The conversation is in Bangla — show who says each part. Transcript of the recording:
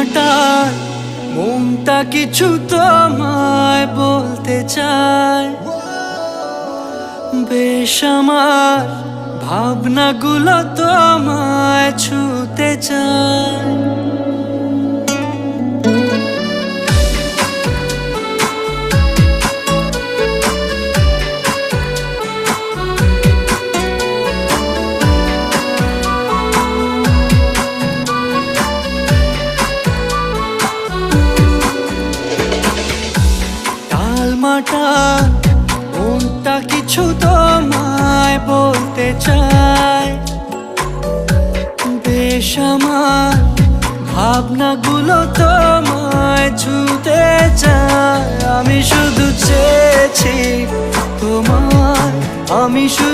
Speaker 1: মাটার মনটা কিছু তোমায় বলতে চায়। বেশ আমার ভাবনাগুলো তোমায় ছুতে চায়। টালমাটাল মনটা কিছু তোমায় বলতে চায়। বেশ আমার ভাবনাগুলো তোমায় ছুতে চায়। আমি শুধু চেয়েছি তোমায়, আমি শুধু